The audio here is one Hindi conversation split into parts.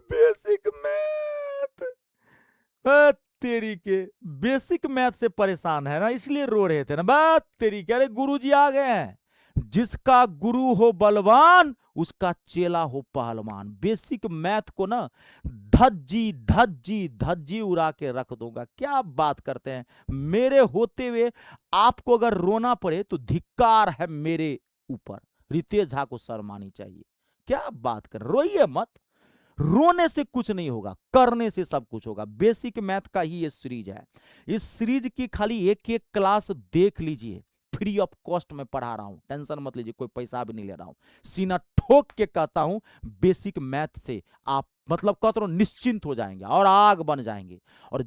Basic math. तेरी के बेसिक मैथ से परेशान है ना, इसलिए रो रहे थे ना। बात तेरी के, अरे गुरुजी आ गए हैं। जिसका गुरु हो बलवान, उसका चेला हो पहलवान। बेसिक मैथ को ना धज्जी धज्जी धज्जी उड़ा के रख दूंगा। क्या बात करते हैं। मेरे होते हुए आपको अगर रोना पड़े तो धिक्कार है मेरे ऊपर। रितेश झा को शर्म आनी चाहिए। क्या बात कर, रोइए मत। रोने से कुछ नहीं होगा, करने से सब कुछ होगा। बेसिक मैथ का ही ये सीरीज है। इस सीरीज की खाली एक एक क्लास देख लीजिए। फ्री ऑफ कॉस्ट में पढ़ा रहा हूं, टेंशन मत लीजिए, कोई पैसा भी नहीं ले रहा हूं। सीना ठोक के कहता हूं, बेसिक मैथ से आप मतलब कहता हूं निश्चिंत हो जाएंगे और आग बन जाएंगे। और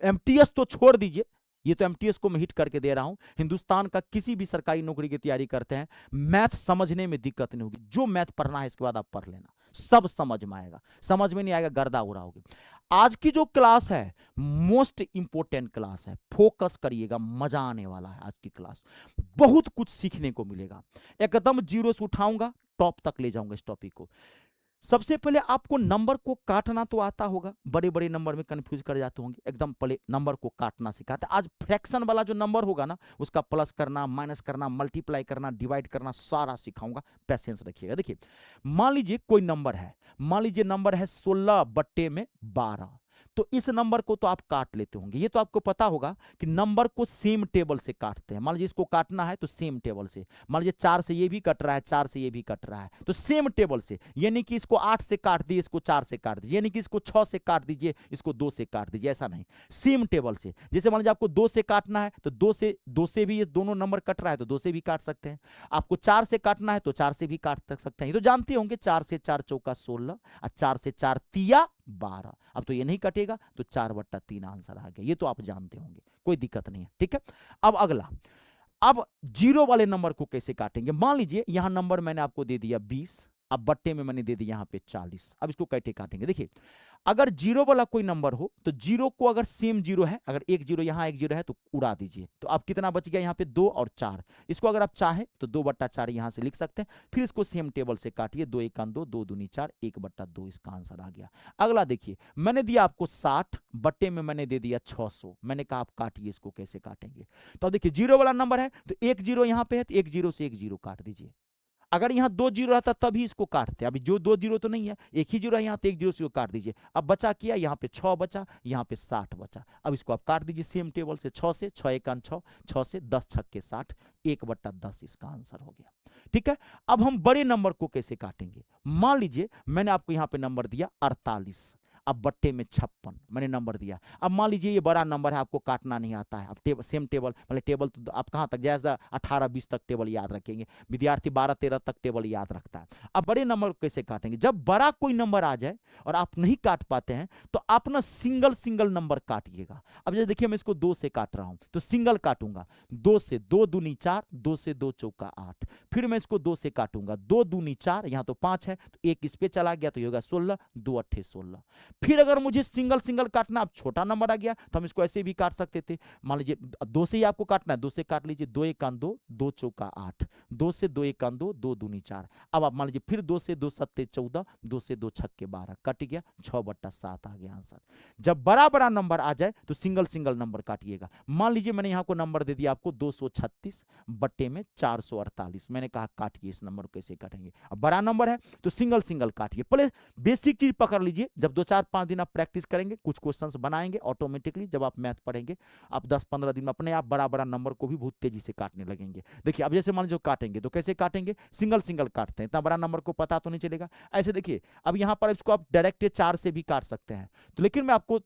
एमटीएस तो छोड़ दीजिए, ये तो एमटीएस को मैं हिट करके दे रहा हूं। हिंदुस्तान का किसी भी सरकारी नौकरी की तैयारी करते हैं, मैथ समझने में दिक्कत नहीं होगी। जो मैथ पढ़ना है इसके बाद आप पढ़ लेना, सब समझ में आएगा। समझ में नहीं आएगा गर्दा उड़ाओगे। आज की जो क्लास है मोस्ट इंपोर्टेंट क्लास है, फोकस करिएगा, मजा आने वाला है। आज की क्लास बहुत कुछ सीखने को मिलेगा। एकदम जीरो से उठाऊंगा, टॉप तक ले जाऊंगा इस टॉपिक को। सबसे पहले आपको नंबर को काटना तो आता होगा, बड़े बड़े नंबर में कंफ्यूज कर जाते होंगे। एकदम पहले नंबर को काटना सिखाते। आज फ्रैक्शन वाला जो नंबर होगा ना, उसका प्लस करना, माइनस करना, मल्टीप्लाई करना, डिवाइड करना, सारा सिखाऊंगा। पैसेंस रखिएगा। देखिए, मान लीजिए कोई नंबर है, मान लीजिए नंबर है 16/12। तो इस नंबर को तो आप काट लेते होंगे, ये तो आपको पता होगा कि नंबर को सेम टेबल से काटते हैं। मान लीजिए इसको काटना है तो सेम टेबल से। मान लीजिए 4 से ये भी कट रहा है, 4 से ये भी कट रहा है, तो सेम टेबल से। यानी कि इसको 8 से काट दिए, इसको 4 से काट दीजिए, यानी कि इसको 6 से काट दीजिए, इसको 2 से काट दीजिए, ऐसा नहीं, सेम टेबल से। जैसे मान लीजिए आपको 2 से काटना है तो 2 से भी ये दोनों नंबर कट रहा है तो 2 से भी काट सकते हैं। आपको 4 से काटना है तो 4 से भी काट सकते हैं। ये तो जानते होंगे, 4 से 4 चौका 16 और 4 से 4 तिया 12। अब तो ये नहीं कटेगा तो 4/3 आंसर आ गया। ये तो आप जानते होंगे, कोई दिक्कत नहीं है, ठीक है। अब अगला, अब जीरो वाले नंबर को कैसे काटेंगे। मान लीजिए यहां नंबर मैंने आपको दे दिया 20, अब बट्टे में मैंने दे दिया यहां पे 40। अब इसको कैसे काटेंगे, देखिए, अगर जीरो वाला कोई नंबर हो तो जीरो को अगर सेम जीरो है, अगर एक जीरो यहां एक जीरो है तो उड़ा दीजिए। तो अब कितना बच गया यहाँ पे 2 और 4। इसको अगर आप चाहे तो 2/4 यहां से लिख सकते हैं। फिर इसको सेम टेबल से काटिए, 2 1 2, 2 दूनी 4, 1/2 इसका आंसर आ गया। अगला देखिए, मैंने दिया आपको 60, बट्टे में मैंने दे दिया 600। मैंने कहा आप काटिए, इसको कैसे काटेंगे। तो अब देखिए, जीरो वाला नंबर है तो एक जीरो यहां पे है तो एक जीरो से एक जीरो काट दीजिए। अगर यहाँ 2 जीरो रहता तभी इसको काटते, अभी जो 2 जीरो तो नहीं है, एक ही जीरो है यहाँ, तो एक जीरो से काट दीजिए। अब बचा किया, यहाँ पे 6 बचा, यहाँ पे 60 बचा। अब इसको आप काट दीजिए सेम टेबल से, 6 से 6 1 6, 6 से 10 6 60, 1/10 इसका आंसर हो गया, ठीक है। अब हम बड़े नंबर को कैसे काटेंगे। मान लीजिए मैंने आपको यहाँ पे नंबर दिया 48, अब बट्टे में 56 मैंने नंबर दिया। अब मान लीजिए ये बड़ा नंबर है, आपको काटना नहीं आता है। अब सेम टेबल, मतलब टेबल तो आप कहाँ तक, जैसा 18 20 तक टेबल याद रखेंगे, विद्यार्थी 12 13 तक टेबल याद रखता है। अब बड़े नंबर को कैसे काटेंगे, जब बड़ा कोई नंबर आ जाए और आप नहीं काट पाते हैं तो आप ना सिंगल सिंगल नंबर काटिएगा। अब जैसे देखिए, मैं इसको 2 से काट रहा हूं तो सिंगल काटूंगा, 2 से 2 दूनी 4, 2 से 2 चौका 8। फिर मैं इसको 2 से काटूंगा, 2 दूनी 4, यहाँ तो 5 है तो एक इस पे चला गया तो ये होगा 16, 2 8 16। फिर अगर मुझे सिंगल सिंगल काटना, अब छोटा नंबर आ गया तो हम इसको ऐसे भी काट सकते थे। मान लीजिए 2 से ही आपको काटना है, 2 से काट लीजिए, 2 1 2, 2 चौका 8, 2 से 2 1 2, 2 दूनी 4। अब आप मान लीजिए फिर 2 से 2 7 14, 2 से 2 6 12, कट गया, 6/7 आ गया आंसर। जब बड़ा बड़ा नंबर आ जाए तो सिंगल सिंगल नंबर काटिएगा। मान लीजिए मैंने यहाँ को नंबर दे दिया आपको 236 बट्टे में 448। मैंने कहा काटिए, इस नंबर को कैसे काटेंगे। अब बड़ा नंबर है तो सिंगल सिंगल काटिए। पहले बेसिक चीज पकड़ लीजिए, जब 2 4 5 दिन आप प्रैक्टिस करेंगे, कुछ क्वेश्चंस बनाएंगे ऑटोमेटिकली, जब आप मैथ पढ़ेंगे आप 10 15 दिन में अपने आप बड़ा बड़ा नंबर को भी बहुत तेजी से काटने लगेंगे। देखिए, अब जैसे मान लीजिए काटेंगे तो कैसे काटेंगे, सिंगल सिंगल काटते हैं, इतना बड़ा नंबर को पता तो नहीं चलेगा। ऐसे देखिए, अब यहाँ पर इसको आप डायरेक्ट 4 से भी काट सकते हैं, तो लेकिन मैं आपको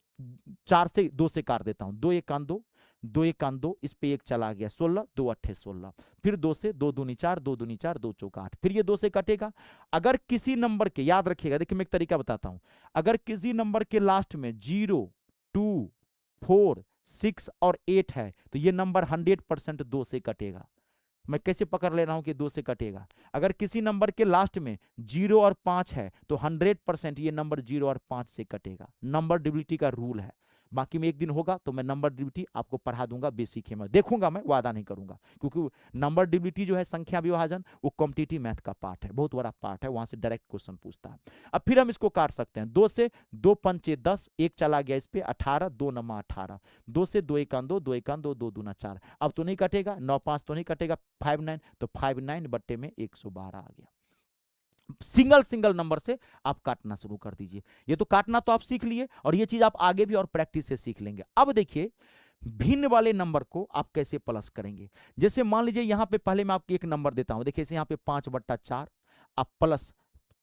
4 से 2 से काट देता हूँ। 2 1 2, 2 1 2, इस पे एक चला गया 16, 2 8 16। फिर 2 से 2 दूनी 4, 2 दूनी 4, 2 चौका 8। फिर ये 2 से कटेगा। अगर किसी नंबर के, याद रखिएगा, देखिए मैं एक तरीका बताता हूं, अगर किसी नंबर के लास्ट में 0 2 4 6 और 8 है तो ये नंबर 100% 2 से कटेगा। मैं कैसे पकड़ ले रहा हूं कि 2 से कटेगा। अगर किसी नंबर के लास्ट में 0 और 5 है तो 100% ये नंबर 0 और 5 से कटेगा। नंबर डिविजिबिलिटी का रूल है। बाकी में एक दिन होगा तो मैं नंबर डिविटी आपको पढ़ा दूंगा, बेसिक है, मैं देखूंगा, मैं वादा नहीं करूंगा, क्योंकि नंबर डिविटी जो है संख्या विभाजन वो कॉम्पिटिटिव मैथ का पार्ट है, बहुत बड़ा पार्ट है, वहां से डायरेक्ट क्वेश्चन पूछता है। अब फिर हम इसको काट सकते हैं, 2 से 2 पंचे 10, एक चला गया इस पे 18, 2 नमा 18, 2 से 2 एकान 2, 2 एकान 2, 2 दूना 4, अब तो नहीं कटेगा, 9 5 तो नहीं कटेगा, 5 9, तो 5 9 बट्टे में 112 आ गया। सिंगल सिंगल नंबर से आप काटना शुरू कर दीजिए। ये तो काटना तो आप सीख लिए, और ये चीज आप आगे भी और प्रैक्टिस से सीख लेंगे। अब देखिए भिन्न वाले नंबर को आप कैसे प्लस करेंगे। जैसे मान लीजिए यहां पे पहले मैं आपको एक नंबर देता हूं, देखिए यहां पे 5/4 आप प्लस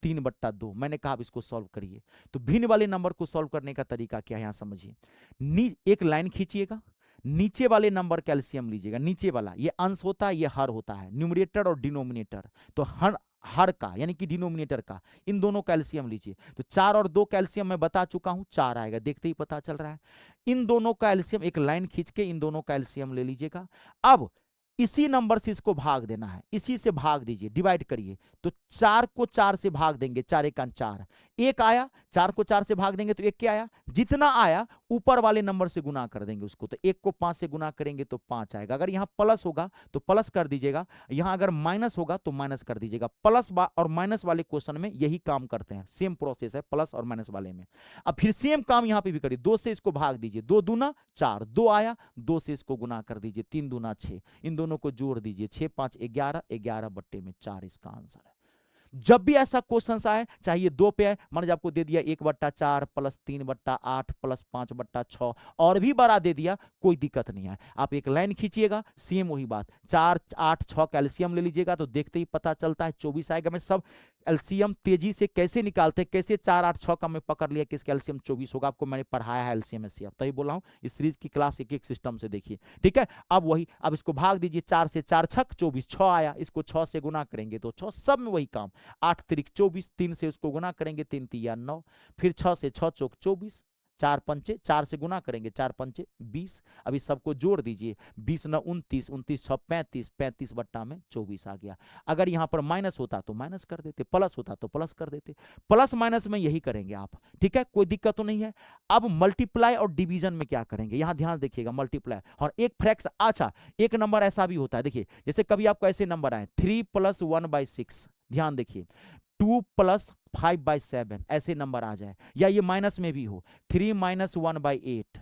3/2, मैंने कहा आप इसको सॉल्व करिए। तो भिन्न वाले नंबर को सॉल्व करने का तरीका क्या है यहां समझिए। एक लाइन खींचिएगा, नीचे वाले नंबर का एलसीएम लीजिएगा, नीचे वाला ये अंश होता है, ये हर होता है, न्यूमरेटर और डिनोमिनेटर, तो हर का यानी कि डिनोमिनेटर का, इन दोनों का एलसीएम लीजिए। तो 4 और 2 का एलसीएम मैं बता चुका हूं, 4 आएगा, देखते ही पता चल रहा है। इन दोनों का एलसीएम, एक लाइन खींच के इन दोनों का एलसीएम ले लीजिएगा। अब इसी नंबर से इसको भाग देना है, इसी से भाग दीजिए, डिवाइड करिए। तो 4 को 4 से भाग देंगे, 4 एकान 4, एक आया, 4 को 4 से भाग देंगे तो एक क्या आया, जितना आया ऊपर वाले नंबर से गुना कर देंगे उसको, तो 1 को 5 से गुना करेंगे तो 5 आएगा। अगर यहाँ प्लस होगा तो प्लस कर दीजिएगा, यहाँ अगर माइनस होगा तो माइनस कर दीजिएगा। प्लस और माइनस वाले क्वेश्चन में यही काम करते हैं, सेम प्रोसेस है प्लस और माइनस वाले में। अब फिर सेम काम यहाँ पे भी करिए, 2 से इसको भाग दीजिए, 2 दूना 4, 2 आया, 2 से इसको गुना कर दीजिए, 3 दूना 6, इन दोनों को जोड़ दीजिए, 6 5 11, 11 बट्टे में 4 इसका आंसर है। जब भी ऐसा क्वेश्चन आए, चाहिए 2 पे आए, मान लीजिए आपको दे दिया 1/4 प्लस 3/8 प्लस 5/6 और भी बड़ा दे दिया, कोई दिक्कत नहीं है, आप एक लाइन खींचिएगा, सेम वही बात, 4 8 6 कैल्शियम ले लीजिएगा, तो देखते ही पता चलता है 24 आएगा। मैं सब एलसीएम तेजी से कैसे निकालते हैं, कैसे 4 8 6 का मैं पकड़ लिया कि इसका एलसीएम 24 होगा, आपको मैंने पढ़ाया है एलसीएम एससीएफ, तभी बोला हूं इस सीरीज की क्लास एक एक सिस्टम से देखिए, ठीक है। अब वही, अब इसको भाग दीजिए, 4 से 4 छक 24, 6 आया, इसको 6 से गुना करेंगे तो 6, सब में वही काम, 8 त्रिक 24, 3 से उसको गुना करेंगे, 3 तिया 9, फिर 6 से 6 चौक 24, 4 पंचे 4 से गुना करेंगे, 4 पंचे 20, अभी सबको जोड़ दीजिए, 20 9 29, 29 6 35, 35 बट्टा में 24 आ गया। अगर यहाँ पर माइनस होता तो माइनस कर देते, प्लस होता तो प्लस कर देते, प्लस माइनस में यही करेंगे आप, ठीक है, कोई दिक्कत तो नहीं है। अब मल्टीप्लाई और डिवीजन में क्या करेंगे, यहाँ ध्यान देखिएगा, मल्टीप्लाई और एक फ्रैक्शन, अच्छा एक नंबर ऐसा भी होता है, देखिए जैसे कभी आपको ऐसे नंबर आए 3 + 1/6, ध्यान देखिए 2 + 5/7, ऐसे नंबर आ जाए, या ये माइनस में भी हो 3 - 1/8,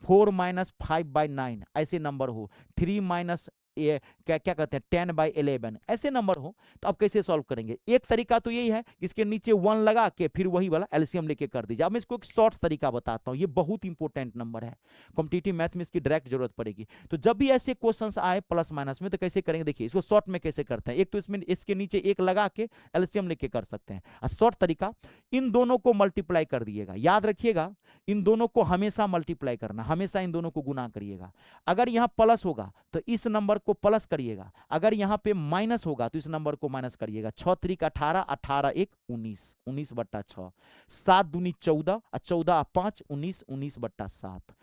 4 - 5/9, ऐसे नंबर हो 3 - क्या क्या कहते हैं 10/11, ऐसे नंबर हो, तो आप कैसे सॉल्व करेंगे। एक तरीका तो यही है, इसके नीचे 1 लगा के फिर वही वाला एलसीएम लेके कर दीजिए। अब मैं इसको एक शॉर्ट तरीका बताता हूँ, ये बहुत इंपॉर्टेंट नंबर है, कॉम्पिटिटिव मैथ में इसकी डायरेक्ट जरूरत पड़ेगी। तो जब भी ऐसे क्वेश्चंस आए प्लस माइनस में तो कैसे करेंगे, देखिए इसको शॉर्ट में कैसे करते हैं। एक तो इसमें इसके नीचे 1 लगा के एलसीएम लेके कर सकते हैं, और शॉर्ट तरीका इन दोनों को मल्टीप्लाई कर दिएगा, याद रखिएगा इन दोनों को हमेशा मल्टीप्लाई करना, हमेशा इन दोनों को गुना करिएगा। अगर यहाँ प्लस होगा तो इस नंबर को प्लस करिएगा, अगर यहाँ पे माइनस होगा तो इस नंबर को माइनस करिएगा। 6 त्रिक 18, 18 1 19, 19/6, 7 दूनी 14, 14 5 19, 19/7,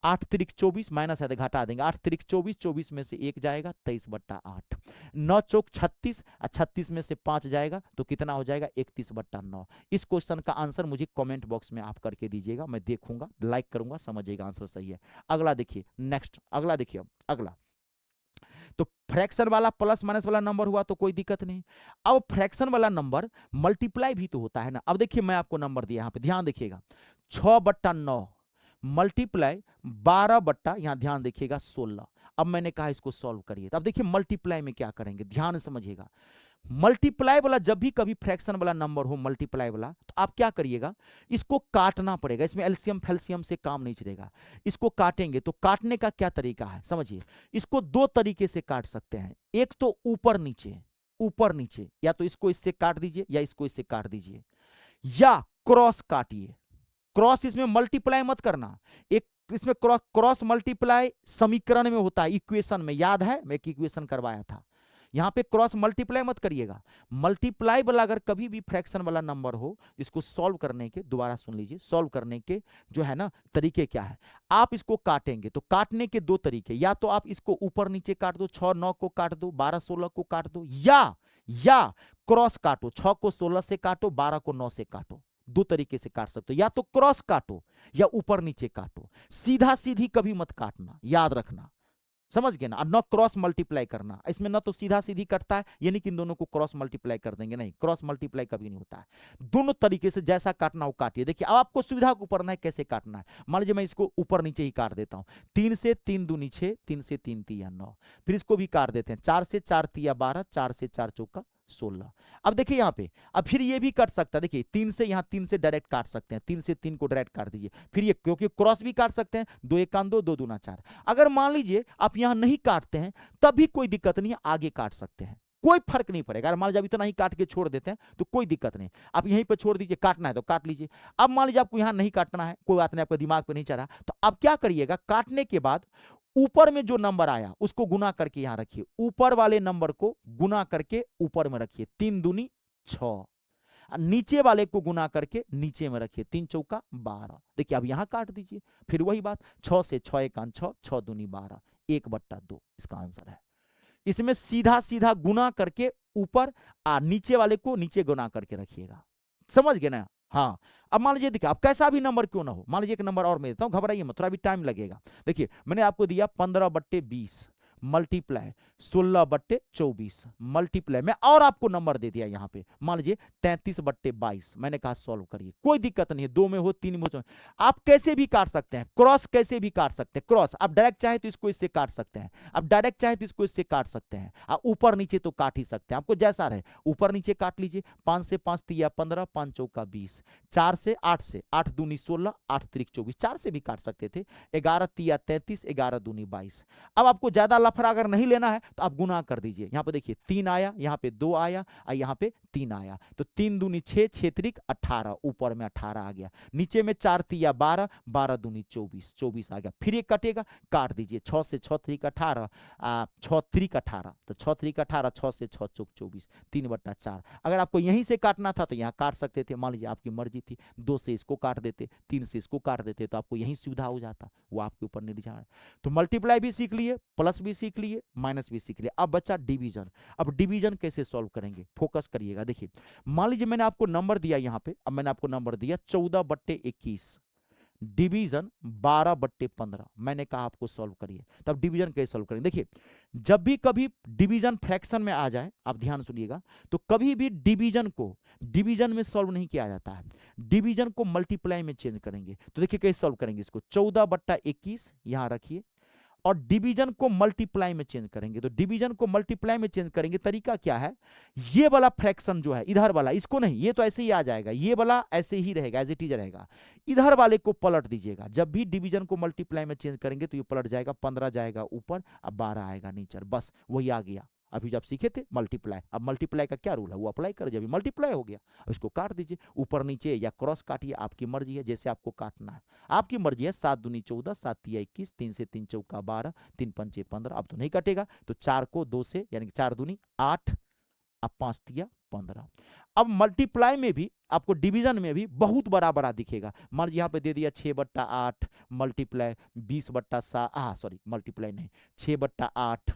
8 त्रिक 24, माइनस है तो घटा देंगे, 8 त्रिक 24, 24 में से 1 जाएगा 23/8, 9 चौक 36, 36 में से 5 जाएगा तो कितना हो जाएगा 31/9। इस क्वेश्चन का आंसर मुझे कमेंट बॉक्स में आप करके दीजिएगा, मैं देखूंगा, लाइक करूंगा, समझिएगा आंसर सही है। अगला देखिए, नेक्स्ट अगला देखिए, अगला तो फ्रैक्शन वाला प्लस माइनस वाला नंबर हुआ तो कोई दिक्कत नहीं। अब फ्रैक्शन वाला नंबर मल्टीप्लाई भी तो होता है ना। अब देखिए मैं आपको नंबर दिया, यहां पे ध्यान देखिएगा, 6/9 मल्टीप्लाई 12 यहां ध्यान देखिएगा 16। अब मैंने कहा इसको सॉल्व करिए, अब देखिए मल्टीप्लाई में क्या करेंगे, ध्यान समझिएगा। मल्टीप्लाई वाला जब भी कभी फ्रैक्शन वाला नंबर हो मल्टीप्लाई वाला, तो आप क्या करिएगा, इसको काटना पड़ेगा, इसमें एलसीएम फैल्सियम से काम नहीं चलेगा, इसको काटेंगे। तो काटने का क्या तरीका है समझिए, इसको 2 तरीके से काट सकते हैं, एक तो ऊपर नीचे, ऊपर नीचे, या तो इसको इससे काट दीजिए या इसको इससे काट दीजिए, या क्रॉस काटिए। क्रॉस इसमें मल्टीप्लाई मत करना, एक इसमें क्रॉस मल्टीप्लाई समीकरण में होता है, इक्वेशन में, याद है मैं एक इक्वेशन करवाया था, यहां पे क्रॉस मल्टीप्लाई मत करिएगा। मल्टीप्लाई वाला अगर कभी भी फ्रैक्शन वाला नंबर हो, इसको सॉल्व करने के, दोबारा सुन लीजिए, सॉल्व करने के जो है ना तरीके क्या है, आप इसको काटेंगे तो काटने के 2 तरीके, या तो आप इसको ऊपर नीचे काट दो, 6 9 को काट दो, 12 16 को काट दो, या क्रॉस काटो, 6 को 16 से काटो, 12 को 9 से काटो। दो तरीके से काट सकते हो, या तो क्रॉस काटो या ऊपर नीचे काटो, सीधा सीधी कभी मत काटना, याद रखना, समझ गए ना। न क्रॉस मल्टीप्लाई करना, इसमें ना तो सीधा सीधी कटता है, यानी कि इन दोनों को क्रॉस मल्टीप्लाई कर देंगे, नहीं, क्रॉस मल्टीप्लाई कभी नहीं होता है। दोनों तरीके से जैसा काटना हो काटिए। देखिए अब आपको सुविधा को ऊपर है कैसे काटना है। मान लीजिए मैं इसको ऊपर नीचे ही काट देता हूं, 3 से 3 दूनी 6, 3 से 3 तिया 9, फिर इसको भी काट देते हैं, 4 से 4 तिया 12, 4 से 4 चौका 16। अब देखिए यहाँ पे, अब फिर ये भी कट सकता है, देखिए 3 से यहाँ 3 से डायरेक्ट काट सकते हैं, 3 से 3 को डायरेक्ट काट दीजिए, फिर ये क्योंकि क्रॉस भी काट सकते हैं, 2 1 2, 2 दूना 4। अगर मान लीजिए आप यहाँ नहीं काटते हैं तब भी कोई दिक्कत नहीं है, आगे काट सकते हैं, कोई फर्क नहीं पड़ेगा। अगर मान लीजिए इतना ही काट के छोड़ देते हैं तो कोई दिक्कत नहीं, आप यहीं पे छोड़ दीजिए, काटना है तो काट लीजिए। अब मान लीजिए आपको यहाँ नहीं काटना है, कोई बात नहीं, आपके दिमाग पे नहीं चढ़ा, तो आप क्या करिएगा, काटने के बाद ऊपर में जो नंबर आया उसको गुना करके यहां रखिए, ऊपर वाले नंबर को गुना करके ऊपर में रखिए, 3 दूनी 6, नीचे वाले को गुना करके नीचे में रखिए, 3 चौका 12। देखिए अब यहां काट दीजिए, फिर वही बात, 6 से 6 1 6, 6 दूनी 12, 1/2 इसका आंसर है। इसमें सीधा सीधा गुना करके ऊपर नीचे वाले को नीचे गुना करके रखिएगा, समझ गए ना। हाँ, अब मान लीजिए देखिए आप कैसा भी नंबर क्यों ना हो, मान लीजिए एक नंबर और मैं देता हूं, घबराइए मत, थोड़ा भी टाइम लगेगा। देखिए मैंने आपको दिया 15/20 मल्टीप्लाई 16/24 मल्टीप्लाई, मैं और आपको नंबर दे दिया यहाँ पे, मान लीजिए 33/22, मैंने कहा सॉल्व करिए, कोई दिक्कत नहीं है, 2 में हो 3 में हो, आप कैसे भी काट सकते हैं, क्रॉस कैसे भी काट सकते हैं, क्रॉस आप डायरेक्ट चाहे तो इसको इससे काट सकते हैं, आप डायरेक्ट चाहे तो इसको इससे काट सकते हैं, आप ऊपर नीचे तो काट ही सकते हैं, आपको जैसा रहे ऊपर नीचे काट लीजिए। 5 से 5 तिया 15, 5 चौका 20, 4 से 8 दूनी 16, 8 त्रिक 24, 4 से भी काट सकते थे, 11 तिया 33, 11 दूनी 22। अब आपको ज्यादा लफड़ा अगर नहीं लेना है तो आप गुना कर दीजिए, यहाँ पे देखिए 3 आया, यहाँ पे 2 आया और यहाँ पे 3 आया, तो 3 दूनी 6, 6 त्रिक 18, ऊपर में 18 आ गया, नीचे में 4 तिया 12, 12 दूनी 24, 24 आ गया, फिर ये कटेगा, काट दीजिए, 6 से 6 त्रिक 18, 6 त्रिक 18, तो 6 त्रिक 18, 6 से 6 चौक 24, 3/4। अगर आपको यहीं से काटना था तो यहाँ काट सकते थे, मान लीजिए आपकी मर्जी थी, 2 से इसको काट देते, 3 से इसको काट देते, तो आपको यही सुविधा हो जाता, वो आपके ऊपर निर्भर है। तो मल्टीप्लाई भी सीख लिए, प्लस भी सीख लिए, माइनस भी सीख लिए, अब बच्चा डिवीजन। अब डिवीजन कैसे सॉल्व करेंगे, फोकस करिएगा। देखिए मान लीजिए मैंने आपको नंबर दिया यहाँ पे, अब मैंने आपको नंबर दिया 14/21 डिवीजन 12/15, मैंने कहा आपको सॉल्व करिए, तब डिवीजन कैसे सॉल्व करेंगे। देखिए जब भी कभी डिवीजन फ्रैक्शन में आ जाए, आप ध्यान सुनिएगा, तो कभी भी डिवीजन को डिवीजन में सॉल्व नहीं किया जाता है, डिवीजन को मल्टीप्लाई में चेंज करेंगे। तो देखिए कैसे सॉल्व करेंगे इसको, 14/21 यहां रखिए और डिवीजन को मल्टीप्लाई में चेंज करेंगे। तो डिवीजन को मल्टीप्लाई में चेंज करेंगे, तरीका क्या है, ये वाला फ्रैक्शन जो है इधर वाला, इसको नहीं, ये तो ऐसे ही आ जाएगा, ये वाला ऐसे ही रहेगा, एज इट इज रहेगा, इधर वाले को पलट दीजिएगा। जब भी डिवीजन को मल्टीप्लाई में चेंज करेंगे तो ये पलट जाएगा, 15 जाएगा ऊपर, अब 12 आएगा नीचे, बस वही आ गया। अभी जब सीखे थे मल्टीप्लाई, अब मल्टीप्लाई का क्या रूल है वो अप्लाई कर, जब मल्टीप्लाई हो गया अब इसको काट दीजिए, ऊपर नीचे या क्रॉस काटिए, आपकी मर्जी है, जैसे आपको काटना है आपकी मर्जी है। 7 दूनी 14, 7 तिया 21, 3 से 3 चौका 12, 3 पंचे 15, अब तो नहीं कटेगा, तो 4 को 2 से, यानी कि 4 दूनी 8, अब 5 तिया 15। अब मल्टीप्लाई में भी आपको डिवीजन में भी बहुत बड़ा बड़ा दिखेगा, मान लीजिए यहाँ पे दे दिया 6/8 मल्टीप्लाई 20/7, सॉरी मल्टीप्लाई नहीं, 6/8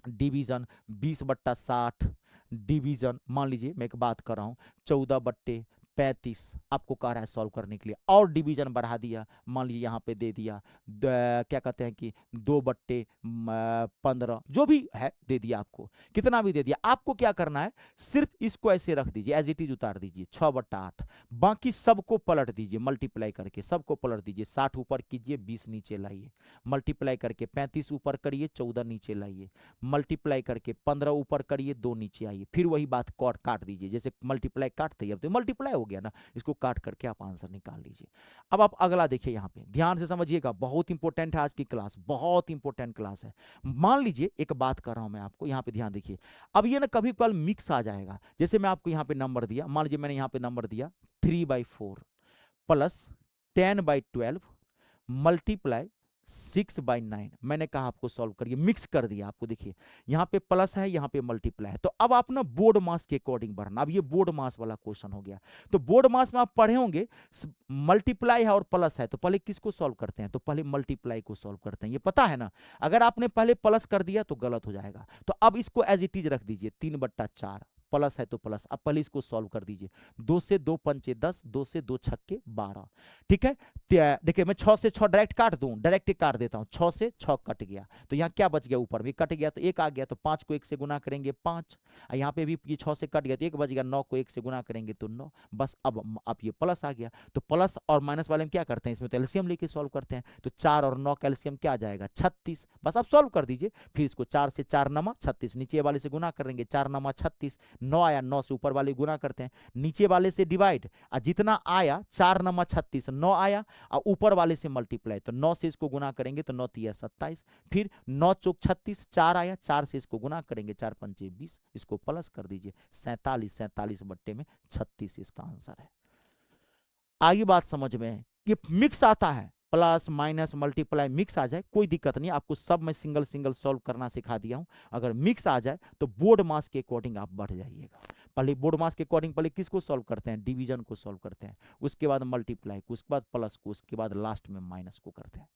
डिवीजन 20/60 डिवीजन, मान लीजिए मैं एक बात कर रहा हूं 14/35 आपको कह रहा है सॉल्व करने के लिए, और डिवीजन बढ़ा दिया, मान लीजिए यहाँ पे दे दिया क्या कहते हैं कि 2/15, जो भी है दे दिया, आपको कितना भी दे दिया, आपको क्या करना है, सिर्फ इसको ऐसे रख दीजिए, एज इट इज उतार दीजिए 6/8, बाकी सबको पलट दीजिए मल्टीप्लाई करके, सबको पलट दीजिए, 60 ऊपर कीजिए 20 नीचे लाइए, मल्टीप्लाई करके 35 ऊपर करिए 14 नीचे लाइए, मल्टीप्लाई करके 15 ऊपर करिए 2 नीचे आइए, फिर वही बात काट दीजिए, जैसे मल्टीप्लाई काटते ही अब तो मल्टीप्लाई हो गया ना, इसको काट करके आप आंसर निकाल लीजिए। अब आप अगला देखिए, यहाँ पे ध्यान से समझिएगा, बहुत इंपॉर्टेंट है आज की क्लास, बहुत इंपॉर्टेंट क्लास है। मान लीजिए एक बात कर रहा हूं मैं आपको, यहाँ पे ध्यान देखिए, अब ये ना कभी कल मिक्स आ जाएगा, जैसे मैं आपको यहाँ पे नंबर दिया, मान लीजिए मैंने यहाँ पे नंबर दिया 3/4 प्लस 10/12 मल्टीप्लाई 6/9, मैंने कहा आपको सॉल्व करिए, मिक्स कर दिया आपको, देखिए यहाँ पे प्लस है, यहाँ पे मल्टीप्लाई है, तो अब आप ना बोर्ड मास के अकॉर्डिंग बढ़ना। अब ये बोर्ड मास वाला क्वेश्चन हो गया, तो बोर्ड मास में आप पढ़े होंगे मल्टीप्लाई है और प्लस है, तो पहले किसको सॉल्व करते हैं, तो पहले मल्टीप्लाई को सॉल्व करते हैं, ये पता है ना। अगर आपने पहले प्लस कर दिया तो गलत हो जाएगा, तो अब इसको एज इट इज रख दीजिए 3/4 प्लस है तो प्लस। अब पहले इसको सॉल्व कर दीजिए। 2 से 2 पंचे 10, 2 से 2 छक्के 12। ठीक है, देखिए मैं 6 से 6 डायरेक्ट काट दूं, डायरेक्ट काट देता हूं। 6 से 6 कट गया तो यहाँ क्या बच गया, ऊपर भी कट गया तो 1 आ गया, तो 5 को 1 से गुना करेंगे 5। यहाँ पे भी ये 6 से कट गया तो 1 बच गया, 9 को 1 से गुना करेंगे तो 9। बस अब ये प्लस आ गया। तो प्लस और माइनस वाले में क्या करते हैं, इसमें तो एलसीएम लेके सॉल्व करते हैं। तो 4 और 9 का एलसीएम क्या आ जाएगा, 36। बस आप सॉल्व कर दीजिए। फिर इसको 4 से 4 नमा 36, नीचे वाले से गुना करेंगे, 4 नमा 36। 9 आया, 9 से ऊपर वाले गुना करते हैं, नीचे वाले से डिवाइड, और जितना आया 4 नमा 36, 9 आया और ऊपर वाले से मल्टीप्लाई, तो 9 से इसको गुना करेंगे तो 9 तिया 27। फिर 9 चौक 36, 4 आया, 4 से इसको गुना करेंगे, 4 पंचे 20, इसको प्लस कर दीजिए, 47, 47 बट्टे में 36 इसका आंसर है। आगे बात समझ में, ये मिक्स आता है, प्लस माइनस मल्टीप्लाई मिक्स आ जाए कोई दिक्कत नहीं, आपको सब मैं सिंगल सिंगल सॉल्व करना सिखा दिया हूं। अगर मिक्स आ जाए तो बोर्ड मास के अकॉर्डिंग आप बढ़ जाइएगा। पहले बोर्ड मास के अकॉर्डिंग पहले किसको सॉल्व करते हैं, डिवीजन को सॉल्व करते हैं, उसके बाद मल्टीप्लाई को, उसके बाद प्लस को, उसके बाद लास्ट में माइनस को करते हैं।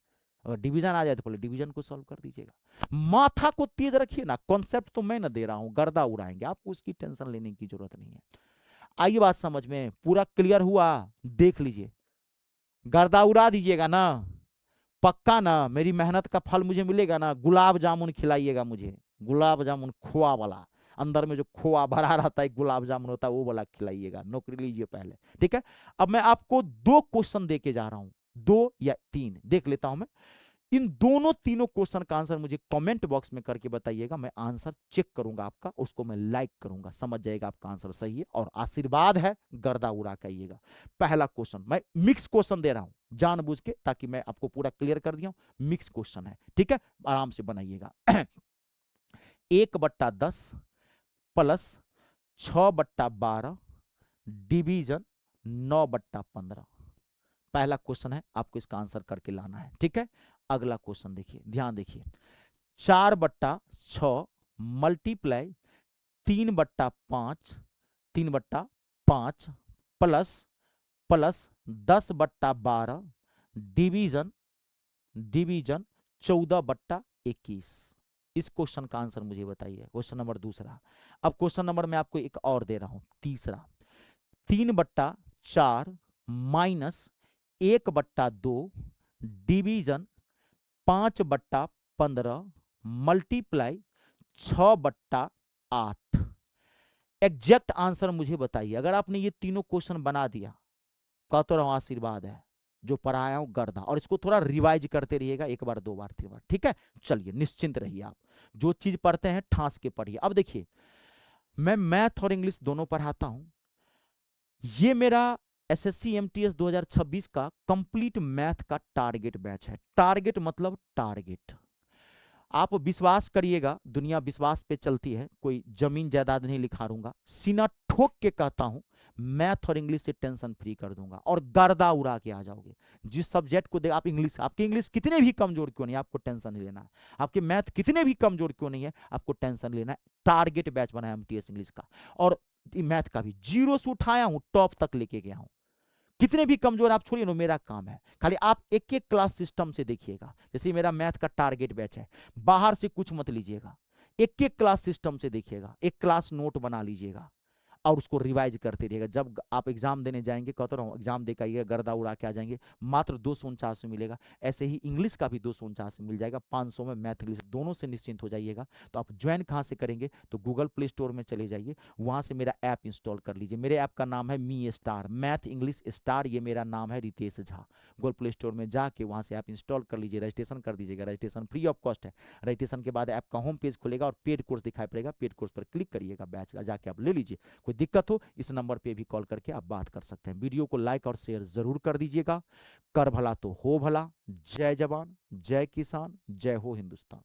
अगर डिवीजन आ जाए तो पहले डिवीजन को सॉल्व कर दीजिएगा। माथा को तेज रखिए ना, कॉन्सेप्ट तो मैं ना दे रहा हूं, गर्दा उड़ाएंगे, आपको उसकी टेंशन लेने की जरूरत नहीं है। आइए बात समझ में, पूरा क्लियर हुआ, देख लीजिए, गर्दा उड़ा दीजिएगा ना, पक्का ना, मेरी मेहनत का फल मुझे मिलेगा ना। गुलाब जामुन खिलाइएगा मुझे, गुलाब जामुन खोआ वाला, अंदर में जो खोआ भरा रहता है गुलाब जामुन होता है वो वाला खिलाइएगा, नौकरी लीजिए पहले। ठीक है, अब मैं आपको 2 क्वेश्चन दे के जा रहा हूं, 2 या 3 देख लेता हूं मैं। इन दोनों तीनों क्वेश्चन का आंसर मुझे कमेंट बॉक्स में करके बताइएगा, मैं आंसर चेक करूंगा आपका, उसको मैं लाइक करूंगा, समझ जाएगा आपका आंसर सही है, और आशीर्वाद है गर्दा उड़ा कहिएगा। पहला क्वेश्चन मैं मिक्स क्वेश्चन दे रहा हूं जानबूझ के, ताकि मैं आपको पूरा क्लियर कर दिया हूं, मिक्स क्वेश्चन है, ठीक है, आराम से बनाइएगा। 1/10 प्लस 6/12 डिवीजन 9/15। पहला क्वेश्चन है, आपको इसका आंसर करके लाना है, ठीक है। अगला क्वेश्चन देखिए, ध्यान देखिए, 4/6 multiply 3/5, 3/5 plus plus 10/12 division division 14/21। इस क्वेश्चन का आंसर मुझे बताइए, क्वेश्चन नंबर दूसरा। अब क्वेश्चन नंबर मैं आपको एक और दे रहा हूं, तीसरा। 3/4 minus 1/2 division 5/15 multiply 6/8। Exact answer मुझे बताइए। अगर आपने ये तीनों क्वेश्चन बना दिया, कहते रहो आशीर्वाद है, जो पढ़ाया हूं गर्दा, और इसको थोड़ा रिवाइज करते रहिएगा, 1 बार 2 बार 3 बार, ठीक है। चलिए निश्चिंत रहिए, आप जो चीज पढ़ते हैं ठांस के पढ़िए। अब देखिए, मैं मैथ और इंग्लिश दोनों पढ़ाता हूं। ये मेरा एसएससी एमटीएस 2026 का कंप्लीट मैथ का टारगेट बैच है। टारगेट मतलब टारगेट, आप विश्वास करिएगा, दुनिया विश्वास पे चलती है, कोई जमीन जायदाद नहीं लिखा दूंगा, सीना ठोक के कहता हूं, मैथ और इंग्लिश से टेंशन फ्री कर दूंगा और गर्दा उड़ा के आ जाओगे। जिस सब्जेक्ट को आप इंग्लिश, आपकी इंग्लिश कितने भी कमजोर क्यों नहीं, आपको टेंशन नहीं लेना है। आपके मैथ कितने भी कमजोर क्यों नहीं है, आपको टेंशन लेना है। टारगेट बैच बनाया एमटीएस इंग्लिश का, और मैथ का भी 0 से उठाया हूं, टॉप तक लेके गया हूं। कितने भी कमजोर आप छोड़िए ना, मेरा काम है, खाली आप एक एक क्लास सिस्टम से देखिएगा। जैसे मेरा मैथ का टारगेट बैच है, बाहर से कुछ मत लीजिएगा, एक एक क्लास सिस्टम से देखिएगा, एक क्लास नोट बना लीजिएगा और उसको रिवाइज करते रहिएगा। जब आप एग्जाम देने जाएंगे, कहता रहा हूँ, एग्जाम देकर आइएगा, गर्दा उड़ा के आ जाएंगे, मात्र 249 मिलेगा। ऐसे ही इंग्लिश का भी 249 मिल जाएगा, 500 में मैथ इंग्लिश दोनों से निश्चिंत हो जाइएगा। तो आप ज्वाइन कहाँ से करेंगे, तो गूगल प्ले स्टोर में चले जाइए, वहाँ से मेरा ऐप इंस्टॉल कर लीजिए। मेरे ऐप का नाम है me star, math English star, ये मेरा नाम है Ritesh Jha. Google Play Store में जाके वहाँ से ऐप इंस्टॉल कर लीजिए, रजिस्ट्रेशन कर दीजिएगा, रजिस्ट्रेशन फ्री ऑफ कॉस्ट है। रजिस्ट्रेशन के बाद ऐप का होम पेज खुलेगा और पेड कोर्स दिखाई पड़ेगा, पेड कोर्स पर क्लिक करिएगा, बैच का जाके आप ले लीजिए। कोई दिक्कत हो इस नंबर पे भी कॉल करके आप बात कर सकते हैं। वीडियो को लाइक और शेयर जरूर कर दीजिएगा। कर भला तो हो भला। जय जवान, जय किसान, जय हो हिंदुस्तान।